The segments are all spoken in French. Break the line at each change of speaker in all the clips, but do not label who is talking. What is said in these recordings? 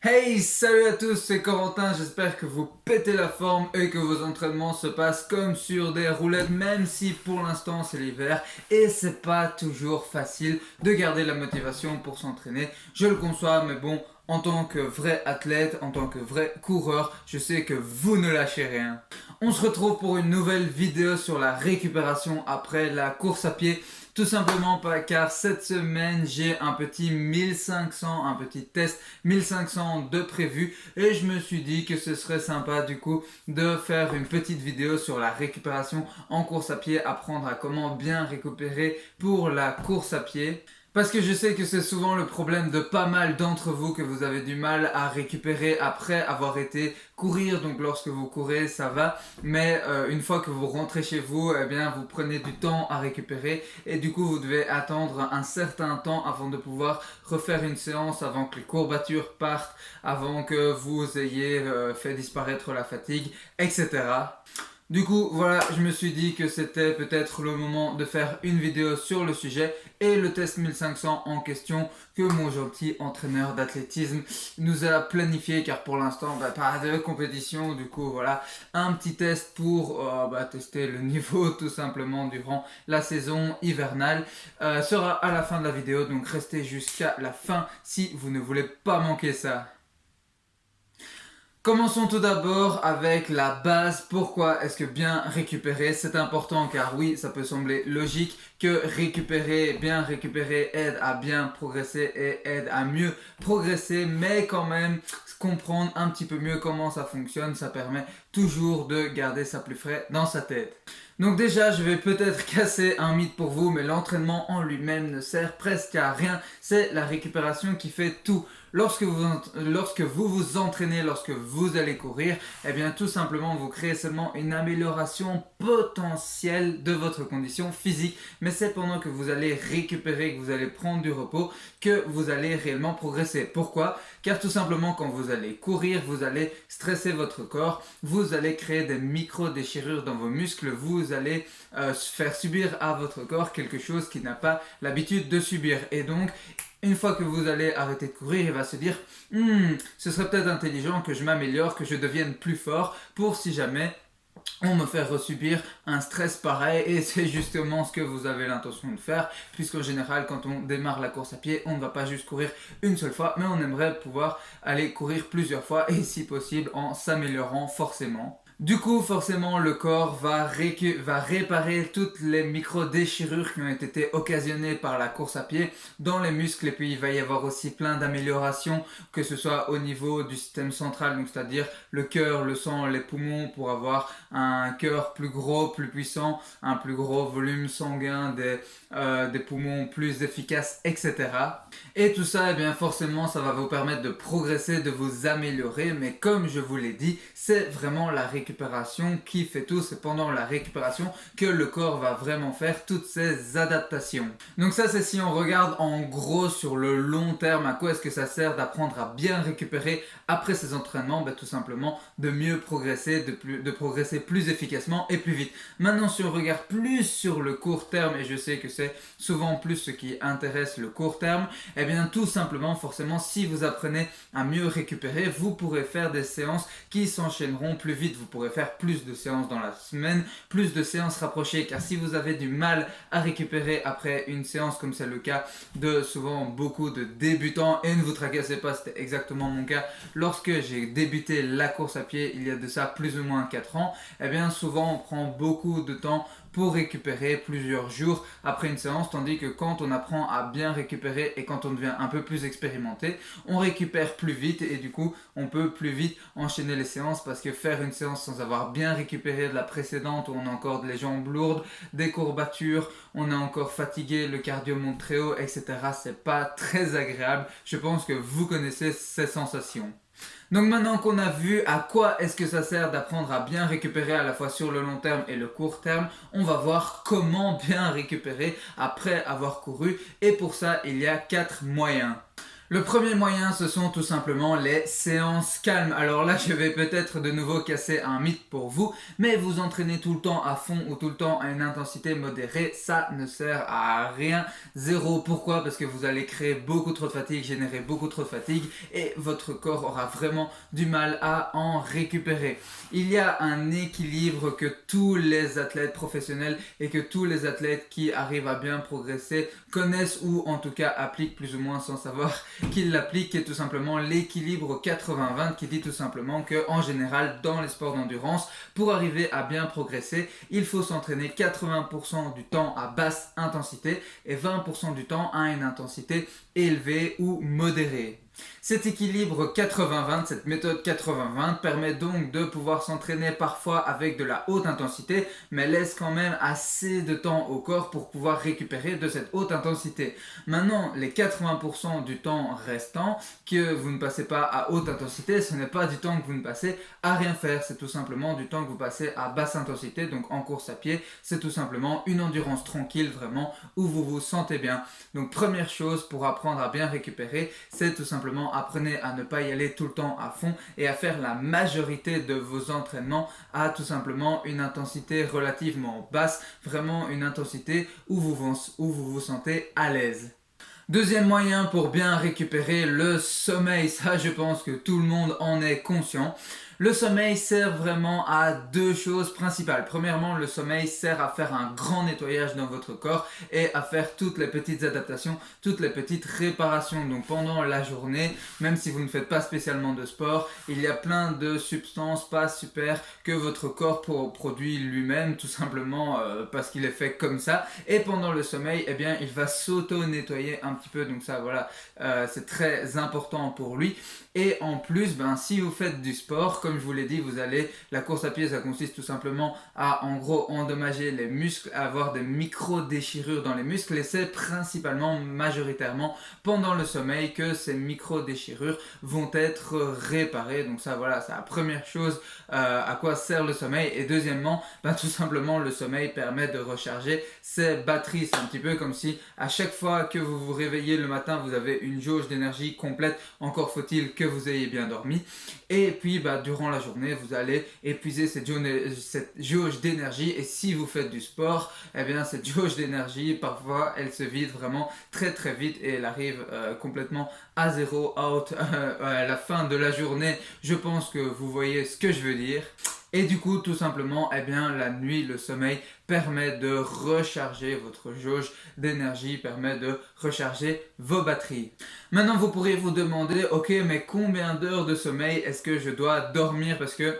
Hey, salut à tous, c'est Corentin, j'espère que vous pétez la forme et que vos entraînements se passent comme sur des roulettes, même si pour l'instant c'est l'hiver et c'est pas toujours facile de garder la motivation pour s'entraîner. Je le conçois, mais bon, en tant que vrai athlète, en tant que vrai coureur, je sais que vous ne lâchez rien. On se retrouve pour une nouvelle vidéo sur la récupération après la course à pied. Tout simplement pas car cette semaine j'ai un petit 1500, un petit test 1500 de prévu et je me suis dit que ce serait sympa du coup de faire une petite vidéo sur la récupération en course à pied, apprendre à comment bien récupérer pour la course à pied. Parce que je sais que c'est souvent le problème de pas mal d'entre vous que vous avez du mal à récupérer après avoir été courir. Donc lorsque vous courez, ça va. Mais une fois que vous rentrez chez vous, eh bien vous prenez du temps à récupérer. Et du coup, vous devez attendre un certain temps avant de pouvoir refaire une séance, avant que les courbatures partent, avant que vous ayez fait disparaître la fatigue, etc. Du coup, voilà, je me suis dit que c'était peut-être le moment de faire une vidéo sur le sujet et le test 1500 en question que mon gentil entraîneur d'athlétisme nous a planifié car pour l'instant, pas de compétition. Du coup, voilà, un petit test pour tester le niveau tout simplement durant la saison hivernale sera à la fin de la vidéo. Donc restez jusqu'à la fin si vous ne voulez pas manquer ça. Commençons tout d'abord avec la base. Pourquoi est-ce que bien récupérer c'est important? Car oui, ça peut sembler logique que bien récupérer aide à bien progresser et aide à mieux progresser, mais quand même comprendre un petit peu mieux comment ça fonctionne, ça permet toujours de garder ça plus frais dans sa tête. Donc déjà, je vais peut-être casser un mythe pour vous, mais l'entraînement en lui-même ne sert presque à rien. C'est la récupération qui fait tout. Lorsque vous vous entraînez, lorsque vous allez courir, eh bien tout simplement vous créez seulement une amélioration potentielle de votre condition physique. Mais c'est pendant que vous allez récupérer, que vous allez prendre du repos, que vous allez réellement progresser. Pourquoi? Car tout simplement quand vous allez courir, vous allez stresser votre corps, vous allez créer des micro-déchirures dans vos muscles, vous allez faire subir à votre corps quelque chose qu'il n'a pas l'habitude de subir. Et donc, une fois que vous allez arrêter de courir, il va se dire ce serait peut-être intelligent que je m'améliore, que je devienne plus fort pour si jamais on me fait resubir un stress pareil. Et c'est justement ce que vous avez l'intention de faire, puisqu'en général quand on démarre la course à pied, on ne va pas juste courir une seule fois, mais on aimerait pouvoir aller courir plusieurs fois et si possible en s'améliorant forcément. Du coup, forcément, le corps va réparer toutes les micro-déchirures qui ont été occasionnées par la course à pied dans les muscles. Et puis, il va y avoir aussi plein d'améliorations, que ce soit au niveau du système central, donc c'est-à-dire le cœur, le sang, les poumons, pour avoir un cœur plus gros, plus puissant, un plus gros volume sanguin, des poumons plus efficaces, etc. Et tout ça, eh bien forcément, ça va vous permettre de progresser, de vous améliorer. Mais comme je vous l'ai dit, c'est vraiment la récupération qui fait tout. C'est pendant la récupération que le corps va vraiment faire toutes ces adaptations. Donc ça, c'est si on regarde en gros sur le long terme, à quoi est-ce que ça sert d'apprendre à bien récupérer après ces entraînements? Tout simplement de mieux progresser, de progresser plus efficacement et plus vite. Maintenant, si on regarde plus sur le court terme, et je sais que c'est souvent plus ce qui intéresse le court terme, eh bien tout simplement, forcément, si vous apprenez à mieux récupérer, vous pourrez faire des séances qui s'enchaîneront plus vite. Vous pourrez faire plus de séances dans la semaine, plus de séances rapprochées, car si vous avez du mal à récupérer après une séance, comme c'est le cas de souvent beaucoup de débutants, et ne vous tracassez pas, c'était exactement mon cas lorsque j'ai débuté la course à pied il y a de ça plus ou moins 4 ans, eh bien souvent on prend beaucoup de temps pour récupérer plusieurs jours après une séance, tandis que quand on apprend à bien récupérer et quand on devient un peu plus expérimenté, on récupère plus vite et du coup on peut plus vite enchaîner les séances, parce que faire une séance sans avoir bien récupéré de la précédente où on a encore les jambes lourdes, des courbatures, on est encore fatigué, le cardio monte très haut, etc. C'est pas très agréable. Je pense que vous connaissez ces sensations. Donc maintenant qu'on a vu à quoi est-ce que ça sert d'apprendre à bien récupérer à la fois sur le long terme et le court terme, on va voir comment bien récupérer après avoir couru, et pour ça il y a 4 moyens. Le premier moyen, ce sont tout simplement les séances calmes. Alors là, je vais peut-être de nouveau casser un mythe pour vous, mais vous entraînez tout le temps à fond ou tout le temps à une intensité modérée, ça ne sert à rien. Zéro. Pourquoi? Parce que vous allez créer beaucoup trop de fatigue, générer beaucoup trop de fatigue et votre corps aura vraiment du mal à en récupérer. Il y a un équilibre que tous les athlètes professionnels et que tous les athlètes qui arrivent à bien progresser connaissent ou en tout cas appliquent plus ou moins sans savoir qu'il l'applique, qui est tout simplement l'équilibre 80-20, qui dit tout simplement que en général dans les sports d'endurance, pour arriver à bien progresser, il faut s'entraîner 80% du temps à basse intensité et 20% du temps à une intensité élevée ou modérée. Cet équilibre 80-20, cette méthode 80-20 permet donc de pouvoir s'entraîner parfois avec de la haute intensité, mais laisse quand même assez de temps au corps pour pouvoir récupérer de cette haute intensité. Maintenant, les 80% du temps restant que vous ne passez pas à haute intensité, ce n'est pas du temps que vous ne passez à rien faire, c'est tout simplement du temps que vous passez à basse intensité, donc en course à pied, c'est tout simplement une endurance tranquille vraiment où vous vous sentez bien. Donc première chose pour apprendre à bien récupérer, c'est tout simplement apprenez à ne pas y aller tout le temps à fond et à faire la majorité de vos entraînements à tout simplement une intensité relativement basse, vraiment une intensité où vous sentez à l'aise. Deuxième moyen pour bien récupérer le sommeil, ça je pense que tout le monde en est conscient. Le sommeil sert vraiment à deux choses principales. Premièrement, le sommeil sert à faire un grand nettoyage dans votre corps et à faire toutes les petites adaptations, toutes les petites réparations. Donc pendant la journée, même si vous ne faites pas spécialement de sport, il y a plein de substances pas super que votre corps produit lui-même, tout simplement parce qu'il est fait comme ça. Et pendant le sommeil, eh bien, il va s'auto-nettoyer un petit peu. Donc ça, voilà, c'est très important pour lui. Et en plus, si vous faites du sport, comme je vous l'ai dit, la course à pied, ça consiste tout simplement à, en gros, endommager les muscles, à avoir des micro-déchirures dans les muscles. Et c'est principalement, majoritairement, pendant le sommeil que ces micro-déchirures vont être réparées. Donc ça, voilà, c'est la première chose à quoi sert le sommeil. Et deuxièmement, tout simplement, le sommeil permet de recharger ses batteries. C'est un petit peu comme si à chaque fois que vous vous réveillez le matin, vous avez une jauge d'énergie complète. Encore faut-il que vous ayez bien dormi. Et puis, durant la journée, vous allez épuiser cette jauge d'énergie. Et si vous faites du sport, eh bien, cette jauge d'énergie, parfois, elle se vide vraiment très très vite et elle arrive complètement à zéro, out, à la fin de la journée. Je pense que vous voyez ce que je veux dire. Et du coup, tout simplement, eh bien, la nuit, le sommeil permet de recharger votre jauge d'énergie, permet de recharger vos batteries. Maintenant, vous pourriez vous demander, ok, mais combien d'heures de sommeil est-ce que je dois dormir? Parce que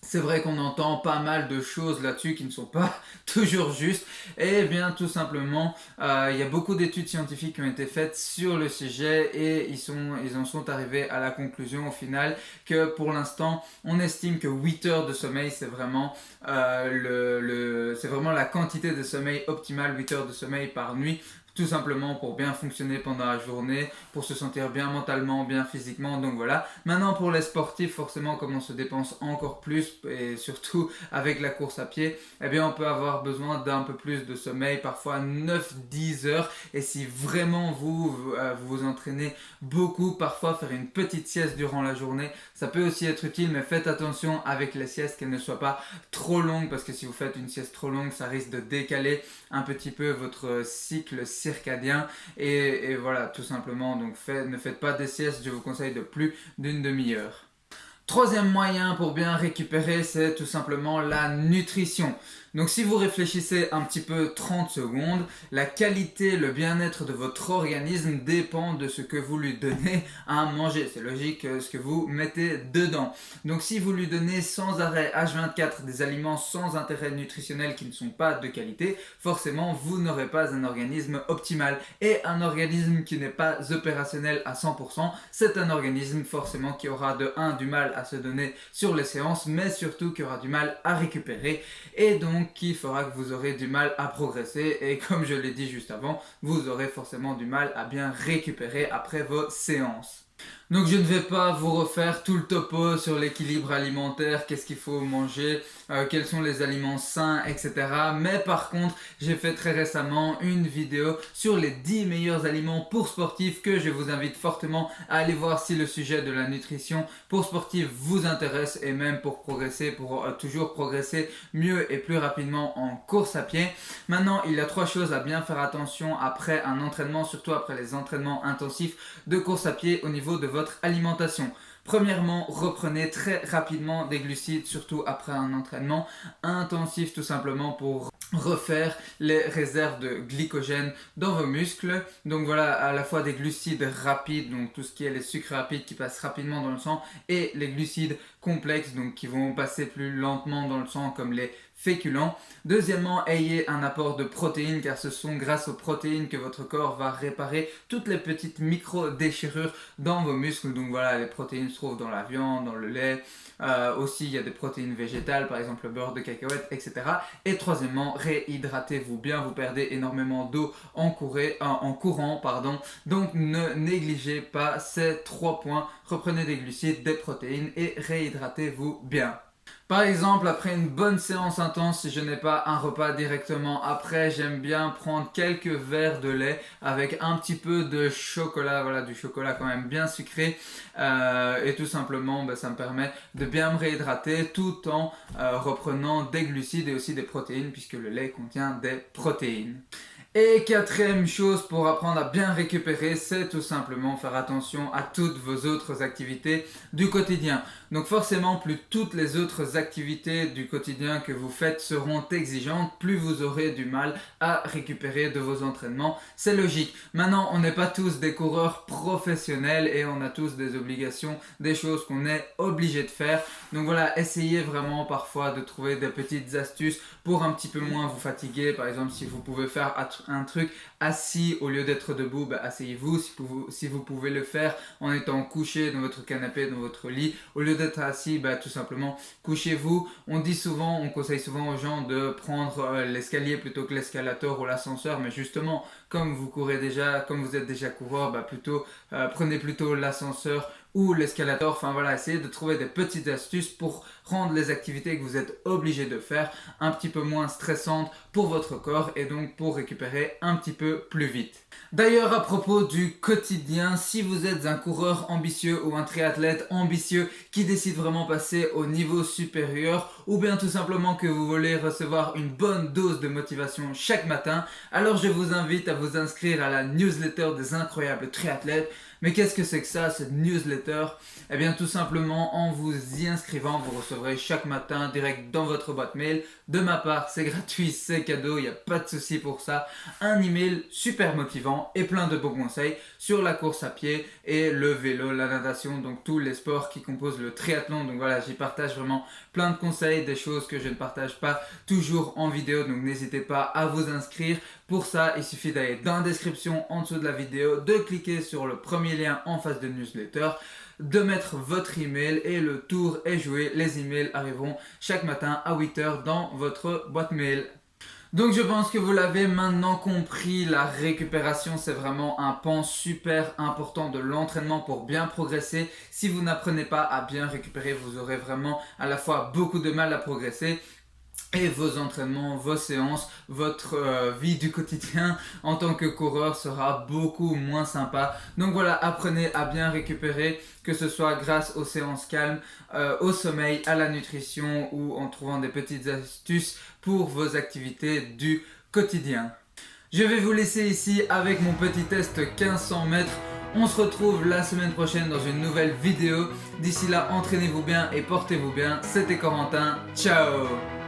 c'est vrai qu'on entend pas mal de choses là-dessus qui ne sont pas toujours justes. Et bien tout simplement, il y a beaucoup d'études scientifiques qui ont été faites sur le sujet et ils en sont arrivés à la conclusion au final que pour l'instant, on estime que 8 heures de sommeil, c'est vraiment, c'est vraiment la quantité de sommeil optimale, 8 heures de sommeil par nuit. Tout simplement pour bien fonctionner pendant la journée, pour se sentir bien mentalement, bien physiquement, donc voilà. Maintenant pour les sportifs, forcément comme on se dépense encore plus, et surtout avec la course à pied, eh bien on peut avoir besoin d'un peu plus de sommeil, parfois 9-10 heures, et si vraiment vous entraînez beaucoup, parfois faire une petite sieste durant la journée, ça peut aussi être utile, mais faites attention avec les siestes qu'elles ne soient pas trop longues, parce que si vous faites une sieste trop longue, ça risque de décaler un petit peu votre cycle circadien et voilà tout simplement, donc ne faites pas des siestes, je vous conseille de plus d'une demi-heure. Troisième moyen pour bien récupérer, c'est tout simplement la nutrition. Donc si vous réfléchissez un petit peu 30 secondes, la qualité, le bien-être de votre organisme dépend de ce que vous lui donnez à manger. C'est logique ce que vous mettez dedans. Donc si vous lui donnez sans arrêt H24 des aliments sans intérêt nutritionnel qui ne sont pas de qualité, forcément vous n'aurez pas un organisme optimal. Et un organisme qui n'est pas opérationnel à 100%, c'est un organisme forcément qui aura de 1 du mal à se donner sur les séances, mais surtout qui aura du mal à récupérer. Et donc qui fera que vous aurez du mal à progresser et comme je l'ai dit juste avant, vous aurez forcément du mal à bien récupérer après vos séances. Donc je ne vais pas vous refaire tout le topo sur l'équilibre alimentaire, qu'est-ce qu'il faut manger quels sont les aliments sains, etc. Mais par contre, j'ai fait très récemment une vidéo sur les 10 meilleurs aliments pour sportifs que je vous invite fortement à aller voir si le sujet de la nutrition pour sportifs vous intéresse et même pour progresser, pour toujours progresser mieux et plus rapidement en course à pied. Maintenant, il y a 3 choses à bien faire attention après un entraînement, surtout après les entraînements intensifs de course à pied au niveau de votre alimentation. Premièrement, reprenez très rapidement des glucides, surtout après un entraînement intensif, tout simplement pour refaire les réserves de glycogène dans vos muscles. Donc voilà, à la fois des glucides rapides, donc tout ce qui est les sucres rapides qui passent rapidement dans le sang, et les glucides complexes, donc qui vont passer plus lentement dans le sang, comme les féculents. Deuxièmement, ayez un apport de protéines, car ce sont grâce aux protéines que votre corps va réparer toutes les petites micro-déchirures dans vos muscles. Donc voilà, les protéines se trouvent dans la viande, dans le lait. Aussi, il y a des protéines végétales, par exemple le beurre de cacahuète, etc. Et troisièmement, réhydratez-vous bien. Vous perdez énormément d'eau en courant. Donc ne négligez pas ces 3 points. Reprenez des glucides, des protéines et réhydratez-vous bien. Par exemple, après une bonne séance intense, si je n'ai pas un repas directement après, j'aime bien prendre quelques verres de lait avec un petit peu de chocolat, voilà, du chocolat quand même bien sucré, et tout simplement, ça me permet de bien me réhydrater tout en reprenant des glucides et aussi des protéines, puisque le lait contient des protéines. Et 4e chose pour apprendre à bien récupérer, c'est tout simplement faire attention à toutes vos autres activités du quotidien. Donc forcément, plus toutes les autres activités du quotidien que vous faites seront exigeantes, plus vous aurez du mal à récupérer de vos entraînements. C'est logique. Maintenant, on n'est pas tous des coureurs professionnels et on a tous des obligations, des choses qu'on est obligé de faire. Donc voilà, essayez vraiment parfois de trouver des petites astuces pour un petit peu moins vous fatiguer. Par exemple, si vous pouvez faire un truc assis au lieu d'être debout, asseyez-vous. Si vous pouvez le faire en étant couché dans votre canapé, dans votre lit, au lieu d'être assis, tout simplement couchez-vous. On conseille souvent aux gens de prendre l'escalier plutôt que l'escalator ou l'ascenseur, mais justement, comme vous courez déjà, comme vous êtes déjà coureur, prenez plutôt l'ascenseur ou l'escalator. Enfin voilà, essayez de trouver des petites astuces pour rendre les activités que vous êtes obligé de faire un petit peu moins stressantes pour votre corps et donc pour récupérer un petit peu plus vite. D'ailleurs, à propos du quotidien, si vous êtes un coureur ambitieux ou un triathlète ambitieux qui décide vraiment passer au niveau supérieur, ou bien tout simplement que vous voulez recevoir une bonne dose de motivation chaque matin, alors je vous invite à vous inscrire à la newsletter des incroyables triathlètes. Mais qu'est-ce que c'est que ça, cette newsletter? Eh bien tout simplement, en vous y inscrivant, vous recevrez chaque matin direct dans votre boîte mail. De ma part, c'est gratuit, c'est cadeau, il n'y a pas de souci pour ça. Un email super motivant et plein de bons conseils sur la course à pied et le vélo, la natation, donc tous les sports qui composent le triathlon. Donc voilà, j'y partage vraiment plein de conseils, des choses que je ne partage pas toujours en vidéo. Donc n'hésitez pas à vous inscrire. Pour ça, il suffit d'aller dans la description en dessous de la vidéo, de cliquer sur le premier lien en face de newsletter, de mettre votre email et le tour est joué. Les emails arriveront chaque matin à 8h dans votre boîte mail. Donc je pense que vous l'avez maintenant compris, la récupération c'est vraiment un pan super important de l'entraînement pour bien progresser. Si vous n'apprenez pas à bien récupérer, vous aurez vraiment à la fois beaucoup de mal à progresser. Et vos entraînements, vos séances, votre vie du quotidien en tant que coureur sera beaucoup moins sympa. Donc voilà, apprenez à bien récupérer, que ce soit grâce aux séances calmes, au sommeil, à la nutrition ou en trouvant des petites astuces pour vos activités du quotidien. Je vais vous laisser ici avec mon petit test 1500 mètres. On se retrouve la semaine prochaine dans une nouvelle vidéo. D'ici là, entraînez-vous bien et portez-vous bien. C'était Corentin. Ciao!